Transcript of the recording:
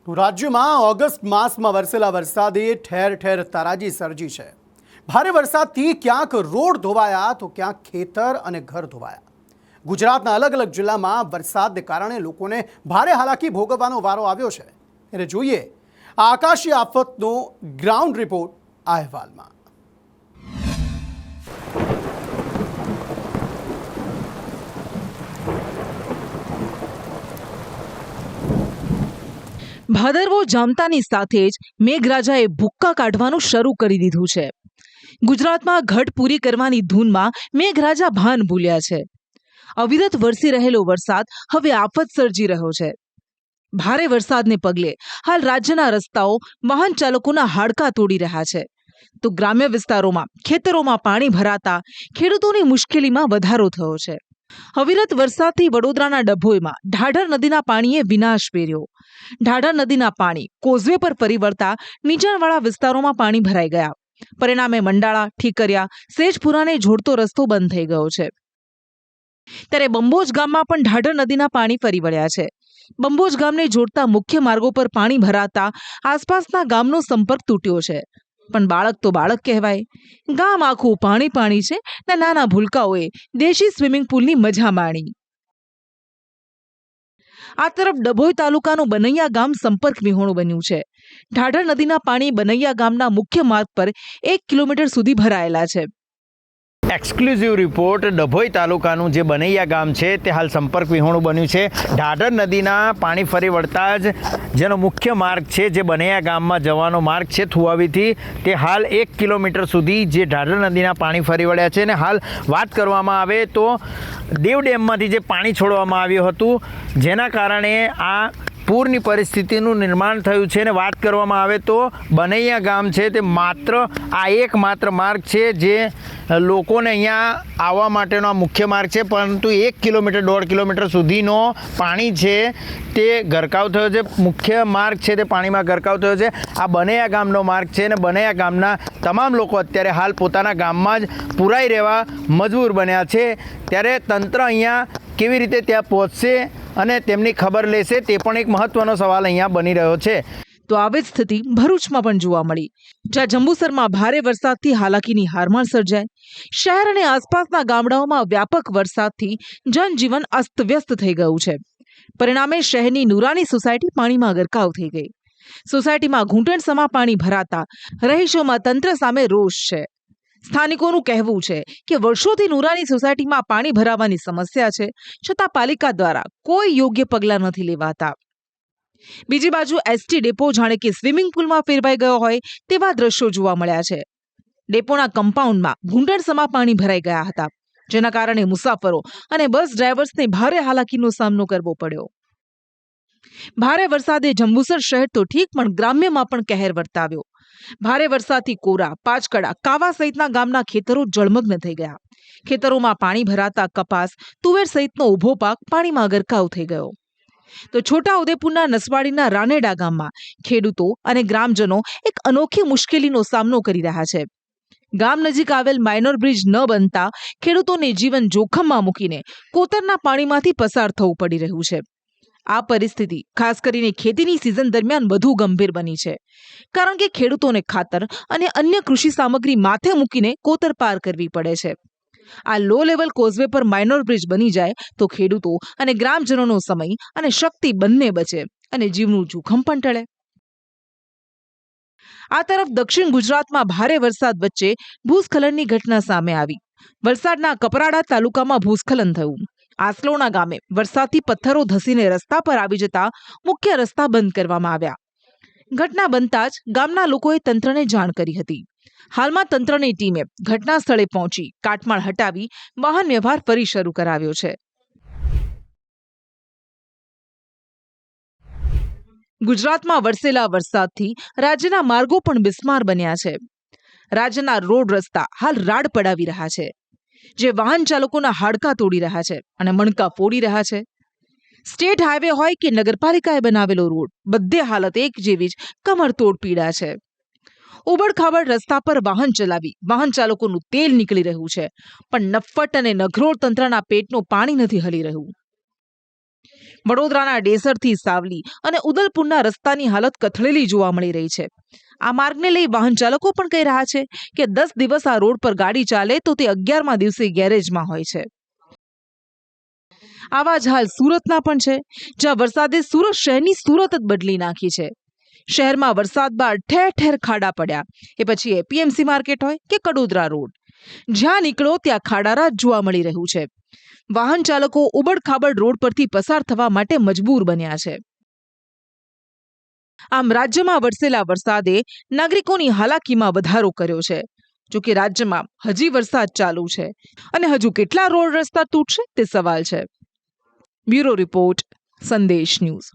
રાજ્યમાં ઓગસ્ટ માસમાં વરસેલા વરસાદે ઠેર ઠેર તારાજી સર્જી છે। ભારે વરસાદથી ક્યાંક રોડ ધોવાયા તો ક્યાંક ખેતર અને ઘર ધોવાયા। ગુજરાતના અલગ અલગ જિલ્લામાં વરસાદને કારણે લોકોને ભારે હાલાકી ભોગવવાનો વારો આવ્યો છે। ત્યારે જોઈએ આ આકાશી આફતનો ગ્રાઉન્ડ રિપોર્ટ આ અહેવાલમાં। ભાદરવો જામતાની સાથે જ મેઘરાજાએ ભૂક્કા કાઢવાનું શરૂ કરી દીધું છે। ગુજરાતમાં ઘટ પૂરી કરવાની ધૂનમાં મેઘરાજા ભાન ભૂલ્યા છે। અવિરત વરસી રહેલો વરસાદ હવે આફત સર્જી રહ્યો છે। ભારે વરસાદને પગલે હાલ રાજ્યના રસ્તાઓ વાહન ચાલકોના હાડકાં તોડી રહ્યા છે, તો ગ્રામ્ય વિસ્તારોમાં ખેતરોમાં પાણી ભરાતા ખેડૂતોની મુશ્કેલીમાં વધારો થયો છે। અવિરત વરસાદથી વડોદરાના ડભોઈમાં ઢાઢર નદીના પાણીએ વિનાશ વેર્યો। ઢાઢર નદીના પાણી કોઝવે પર ફરી વળતા નીચાણવાળા વિસ્તારોમાં પાણી ભરાઈ ગયા। પરિણામે મંડાળા, ઠીકરિયા, સેજપુરાને જોડતો રસ્તો બંધ થઈ ગયો છે। ત્યારે બંબોજ ગામમાં પણ ઢાઢર નદીના પાણી ફરી વળ્યા છે। બંબોજ ગામને જોડતા મુખ્ય માર્ગો પર પાણી ભરાતા આસપાસના ગામનો સંપર્ક તૂટ્યો છે। પણ બાળક તો બાળક કહેવાય। ગામ આખું પાણી પાણી છે ને નાના ભૂલકાઓએ દેશી સ્વિમિંગ પુલની મજા માણી। આ તરફ ડભોઈ તાલુકાનું બનૈયા ગામ સંપર્ક વિહોણું બન્યું છે। ઢાઢર નદીના પાણી બનૈયા ગામના મુખ્ય માર્ગ પર 1 કિલોમીટર સુધી ભરાયેલા છે। Exclusive report. ડભોઈ તાલુકાનું જે બનૈયા ગામ છે તે હાલ સંપર્ક વિહોણું બન્યું છે। ઢાઢર નદીના પાણી ફરી વળતા જ જેનો મુખ્ય માર્ગ છે, જે બનૈયા ગામમાં જવાનો માર્ગ છે થુવાવીથી, તે હાલ 1 કિલોમીટર સુધી જે ઢાઢર નદીના પાણી ફરી વળ્યા છે। અને હાલ વાત કરવામાં આવે તો દેવ ડેમમાંથી જે પાણી છોડવામાં આવ્યું હતું, જેના કારણે આ પૂરની પરિસ્થિતિનું નિર્માણ થયું છે। અને વાત કરવામાં આવે તો બનૈયા ગામ છે તે માત્ર આ એકમાત્ર માર્ગ છે જે લોકોને અહીંયા આવવા માટેનો આ મુખ્ય માર્ગ છે, પરંતુ 1 કિલોમીટર 1.5 કિલોમીટર સુધીનો પાણી છે તે ગરકાવ થયો છે। મુખ્ય માર્ગ છે તે પાણીમાં ગરકાવ થયો છે। આ બનૈયા ગામનો માર્ગ છે અને બનૈયા ગામના તમામ લોકો અત્યારે હાલ પોતાના ગામમાં જ પુરાઈ રહેવા મજબૂર બન્યા છે। ત્યારે તંત્ર અહીંયા કેવી રીતે ત્યાં પહોંચશે અને તેમની ખબર લેશે, તે પણ એક મહત્વનો સવાલ અહીંયા બની રહ્યો છે। તો આવી જ સ્થિતિ ભરૂચમાં પણ જોવા મળી, જ્યાં જંબુસરમાં ભારે વરસાદથી હાલાકીની હારમાળ સર્જાઈ। શહેર અને આસપાસના ગામડાઓમાં વ્યાપક વરસાદથી જનજીવન અસ્તવ્યસ્ત થઈ ગયું છે। પરિણામે શહેરની નુરાની સોસાયટી પાણીમાં ગરકાવ થઈ ગઈ। સોસાયટીમાં ઘૂંટણસમા પાણી ભરાતા રહીશોમાં તંત્ર સામે રોષ છે। સ્થાનિકોનું કહેવું છે કે વર્ષોથી નુરાની સોસાયટીમાં પાણી ભરાવાની સમસ્યા છે, છતાં પાલિકા દ્વારા કોઈ યોગ્ય પગલાં નથી લેવાતા। બીજી બાજુ એસટી ડેપો જાણે કે સ્વિમિંગ પુલમાં ફેરવાઈ ગયો હોય તેવા દ્રશ્યો જોવા મળ્યા છે। ડેપોના કમ્પાઉન્ડમાં ઘૂંટણસમા પાણી ભરાઈ ગયા હતા, જેના કારણે મુસાફરો અને બસ ડ્રાઈવર્સને ભારે હાલાકીનો સામનો કરવો પડ્યો। ભારે વરસાદે જંબુસર શહેર તો ઠીક, પણ ગ્રામ્યમાં પણ કહેર વર્તાવ્યો। ભારે વરસાદથી કોરા, પાંચકડા, કાવા સહિતના ગામના ખેતરો જળમગ્ન થઈ ગયા। ખેતરોમાં પાણી ભરાતા કપાસ, તુવેર સહિતનો ઊભો પાક પાણીમાં ગરકાવ થઈ ગયો। તો છોટા ઉદેપુરના નસવાડીના રાનેડા ગામમાં ખેડૂતો અને ગ્રામજનો એક અનોખી મુશ્કેલીનો સામનો કરી રહ્યા છે। ગામ નજીક આવેલ માઇનોર બ્રિજ ન બનતા ખેડૂતોને જીવન જોખમમાં મૂકીને કોતરના પાણીમાંથી પસાર થવું પડી રહ્યું છે। આ પરિસ્થિતિ ખાસ કરીને ખેતીની સિઝન દરમિયાન વધુ ગંભીર બની છે, કારણ કે ખેડૂતોને ખાતર અને અન્ય કૃષિ સામગ્રી માથે મૂકીને કોતર પાર કરવી પડે છે। આ લો લેવલ કોઝવે પર માઇનોર બ્રિજ બની જાય તો ખેડૂતો અને ગ્રામજનોનો સમય અને શક્તિ બંને બચે અને જીવનું જોખમ પણ ટળે। આ તરફ દક્ષિણ ગુજરાતમાં ભારે વરસાદ વચ્ચે ભૂસ્ખલનની ઘટના સામે આવી। વલસાડના કપરાડા તાલુકામાં ભૂસ્ખલન થયું। આસલોણા ગામે વરસાદથી પથ્થરો ધસીને રસ્તા પર આવી જતા મુખ્ય રસ્તા બંધ કરવામાં આવ્યા। ઘટના બનતા જ ગામના લોકોએ તંત્રને જાણ કરી હતી। હાલમાં તંત્રની ટીમે ઘટના સ્થળે પહોંચી કાટમાળ હટાવી વાહન વ્યવહાર ફરી શરૂ કરાવ્યો છે। ગુજરાતમાં વરસેલા વરસાદથી રાજ્યના માર્ગો પણ બિસ્માર બન્યા છે। રાજ્યના રોડ રસ્તા હાલ રાડ પડાવી રહ્યા છે, જે વાહન ચાલકોના હાડકાં તોડી રહ્યા છે અને મણકા ફોડી રહ્યા છે। સ્ટેટ હાઈવે હોય કે નગરપાલિકાએ બનાવેલો રોડ, બધે હાલત એક જેવી જ કમરતોડ પીડા છે। ઉબડખાબડ રસ્તા પર વાહન ચલાવી વાહન ચાલકોનું તેલ નીકળી રહ્યું છે, પણ નફ્ફટ અને નઘરોળ તંત્રના પેટનું પાણી નથી હલી રહ્યું। વડોદરાના ડેસરથી સાવલી અને ઉદલપુરના રસ્તાની હાલત કથળેલી જોવા મળી રહી છે. આ માર્ગને લઈ વાહન ચાલકો પણ કહી રહ્યા છે કે 10 દિવસ આ રોડ પર ગાડી ચાલે તો તે 11મા દિવસે ગેરેજમાં હોય છે. આવા જ હાલ સુરતના પણ છે, જ્યાં વરસાદે સુરત શહેરની સુરત જ બદલી નાખી છે. શહેરમાં વરસાદ બાદ ઠેર ઠેર ખાડા પડ્યા. એ પછી એપીએમસી માર્કેટ હોય કે કડોદરા રોડ, જ્યાં નીકળો ત્યાં ખાડારા જ જોવા મળી રહ્યું છે. વાહન ચાલકો ઉબડખાબડ રોડ પરથી પસાર થવા માટે મજબૂર બન્યા છે. આમ રાજ્યમાં વરસેલા વરસાદે નાગરિકોની હાલાકીમાં વધારો કર્યો છે. જોકે રાજ્યમાં હજી વરસાદ ચાલુ છે અને હજુ કેટલા રોડ રસ્તા તૂટશે તે સવાલ છે. બ્યુરો રિપોર્ટ, સંદેશ ન્યૂઝ.